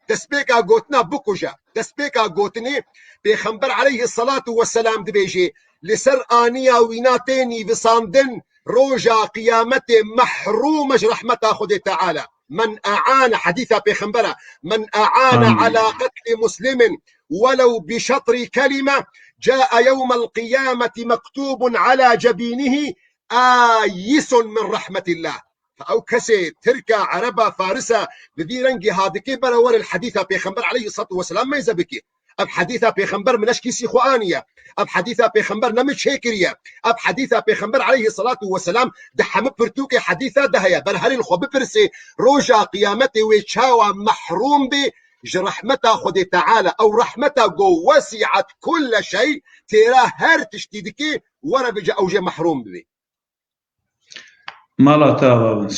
دسبيكا قوتنا بكوجا دسبيكا قوتني بيخنبر عليه الصلاة والسلام دبيجي لسر آنيا ويناتيني بصاندن روجا قيامته محرومج رحمة خد تعالى من أعان حديثة بيخنبرة من أعان على قتل مسلم ولو بشطر كلمة جاء يوم القيامة مكتوب على جبينه آيس من رحمة الله أو كسي تركا عربة فارسة بذي رنجي هادكي برور الحديثة بيخنبر عليه الصلاة والسلام ما يزبكي أب حديثة بيخنبر من أشكيسي خوانية أب حديثة بيخنبر نمش هيكرية أب حديثة بيخنبر عليه الصلاة والسلام دحم برتوكي حديثة دهيا برهالي الخو ببرسي روجا قيامتي ويتشاوى محروم بي رحمته خد تعالى أو رحمته جو وسعت كل شيء ترى هر تشتيدكي ورا بجا أوجه محروم بي مالا تابا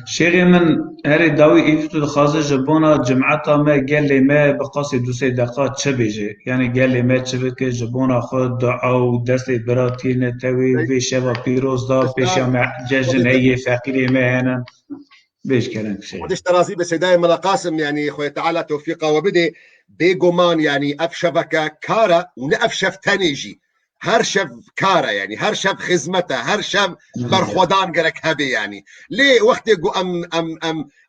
شيخي من هاري داوي إيفتو دخازة جبونا جمعتا ما قال لي ما بقاسي دوسي دقات شبيجي يعني قال لي ما تشبك جبونا خود دعاو دستي براتي نتاوي في شبا بيروز دا بيشا مع جاجن هي فاقيري ما هنا بيش كلام شيخ وديش ترازي بسيداي ملقاسم يعني خويا تعالى توفيقا وبدي بيقومان يعني أفشفك كارا ونأفشف تانيجي هر شف كارا يعني هر شف خزمته هر شف برخودان قرك هبي يعني ليه وقت يقول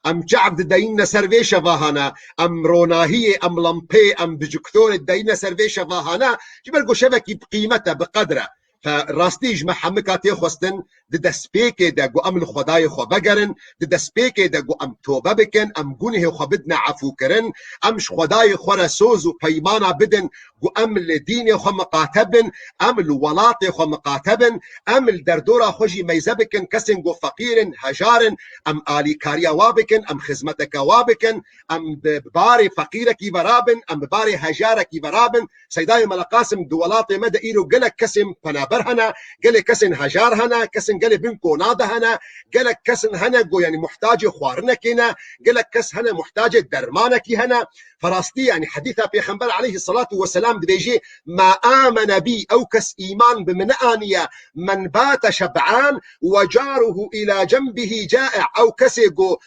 ام شعب داينا سرفيشة فاهانا ام روناهية ام لمبي ام بجكتور داينا سرفيشة فاهانا جبرقو شبكي بقيمته بقدره فراستی جمع همه کاتی خواستن دسپیک دا گو ام خدای خو بگرن دسپیک دا گو ام توبه بکن ام گونه خو بدنا عفو کرن امش خدای خو رسوز و پیمانا بدن گو ام لدین خو مقاتبن ام الولات خو مقاتبن ام الدردورا خوجی میزه بکن کسن گو فقیرن هجارن ام آلی کاریا وابکن ام خدمتک وابکن ام بباري فقيرك برابن ام بباري هجارك برابن سيداي ملقاسم دولات مدى ايرو قلك كسم بنابرهنا قلك كسن هجارهنا كسن قلك بنكو نادهنا قلك كسن هنا قو يعني محتاج خوارنك هنا قلك كس هنا محتاج درمانك هنا فراستي يعني حديثة بيخنبر عليه الصلاة والسلام بيجي ما آمن بي أو كس إيمان بمنآنية من بات شبعان وجاره إلى جنبه جائع أو كسيقو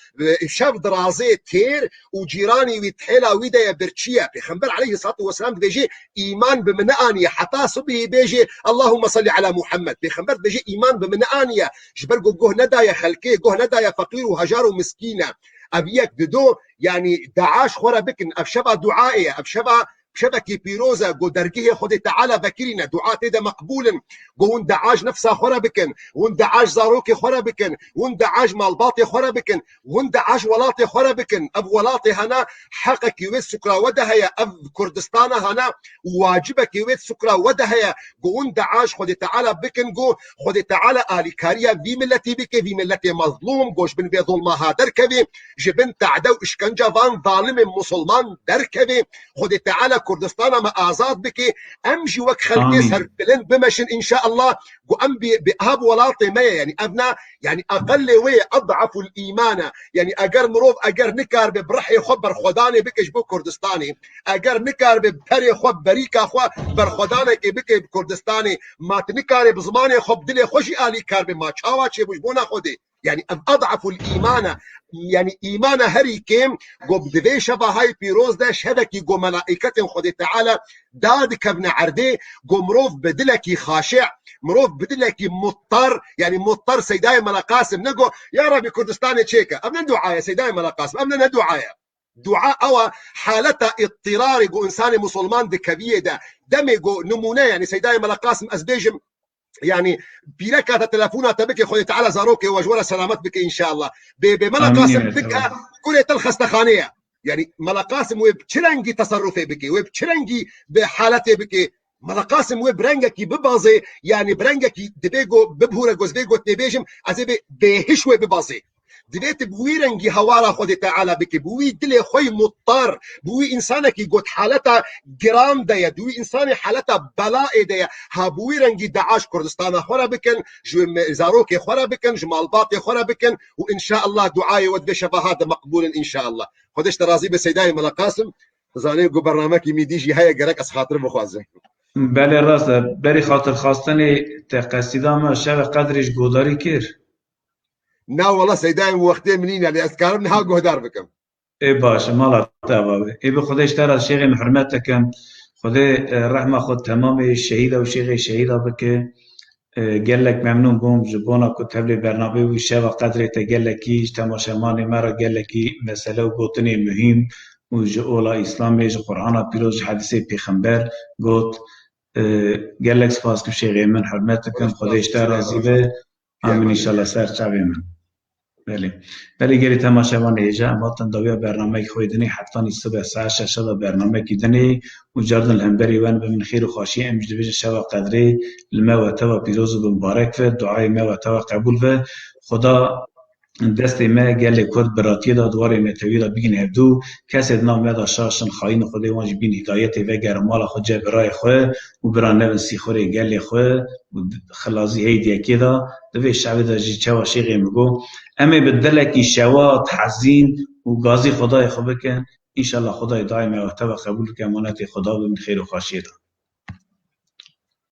شف درازي تير وجيراني ويتحيلا ويدا برشيا بيخنبر عليه الصلاة والسلام بيجي إيمان بمنآنية حتى صبه بيجي اللهم صل على محمد بيخنبر بيجي إيمان بمنآنية جبرقو قوه ندايا خلقي قوه ندايا فقير وهجار ومسكينة أبيك ددو يعني دعاش خورا بكن أفشبا دعائي أفشبا شبكي بيروزا قو درقيه خد تعالى بكرنا دعاء تيدا مقبولا قو دعاج نفسها خورا بكن دعاج زاروكي خورا بكن دعاج مالباطي خورا بكن دعاج ولاطي خورا بكن أب ولاطي هنا حقك يويت سكرا ودهيا أب كردستان هنا واجبك يويت سكرا ودهيا قو دعاج خد تعالى بكن قو خد تعالى آلي كاريا في ملتي بك في ملتي مظلوم قوش بن في ظلمها دركبي جبن تعدو إشكنجا فان ظالم مسلمان دركبي خد تعالى كردستان ما آزاد بكي أمشي وك خلقي سربلن بمشن إن شاء الله وأم بأهب ولاطي ما يعني أبنا يعني أقل وي أضعف الإيمان يعني أجر مروف أجر نكار ببرحي خبر خداني بكش بو كردستاني أجر نكار ببري خب بريكا خو برخداني كي بكي بكردستاني ما تنكار بزماني خب دلي خوشي آلي كار بما تشاوا تشي بونا خدي يعني أضعف الإيمان يعني إيمان هري كيم قو بدي شبه هاي بيروز ده شبكي قو ملائكة خد تعالى داد كبن عردي قو مروف بدلكي خاشع مروف بدلكي مضطر يعني مضطر سيداي ملقاسم نقو يا ربي كردستاني تشيكا أبنا دعايا سيداي ملقاسم أبنا دعايا دعاء أو حالة اضطرار قو إنسان مسلمان دي كبية ده دمي قو نمونه يعني سيداي ملقاسم أزبيجم يعني بيركا تلفونات بك خذي تعالى زاروكي وجوله سلامت بك ان شاء الله بملقاسم بك كل تلخص تخانيه يعني ملقاسم وبتشرنجي تصرفي بك وبتشرنجي بحالتي بك ملقاسم وبرنجكي ببازي يعني برنجكي دبيجو ببهوره جوزبيجو تبيجم ازبي بهشوي ببازي دليت بويرنجي هوارا خود تعالى بك بوي دلي خوي مضطر بوي انسانك يقول حالتها جرام ديا دوي انساني حالتها بلاء ديا ها بويرنجي دعاش كردستان خورا بكن جو زاروكي خورا بكن جمال باطي خورا بكن وان شاء الله دعائي ود بشبه هذا مقبول ان شاء الله خدش ترازي بسيداي ملقاسم زاني جو برنامجي ميديجي هيا جرك اس خاطر بخوازه بله راست بری خاطر خواستن تقصیدا ما شب قدرش گوداری کر نا والله سيداي وقتين منين يعني اذكار منها قهدار بكم ای باشه مالا تابه ای به خودش تر از شیخ محرمت کم خدا رحمه خود تمام شهید و شیخ شهید بکه گلک ممنون بوم جبونا کتبل برنامه و شب قدر تگلکی تماشامان مرا گلکی مسئله و گوتنی مهم و جولا اسلام ج قرآن پیروز حدیث پیغمبر گوت گلک سپاس که شیخ من حرمت کم خودش تر از ایبه آمین انشالله سر چاوی من بله گری تماشاوان ایجا اما تندوی برنامه خویدنی حتما الصبح ساعت 6 برنامه کیدنی و جردن الهمبری وان بمن خیر و خاشی امجد بیش شب قدری الماء و توا پیروز و مبارک و دعای ما و توا قبول و خدا دست ما گل کرد براتی دا دوار نتوی دا بگین هبدو کسی نام دا شاشن خاین خودی وانج بین هدایت و گرمال خود جا برای خواه و بران نبن سی خوری گل خواه و خلازی هید یکی دا دوی شعبی دا جی چوا شیغی مگو اما بدلکی شوات حزین و گازی خدای خواه بکن انشالله خدای دائم و توا قبول که امانت خدا بمن خیر و خاشی دا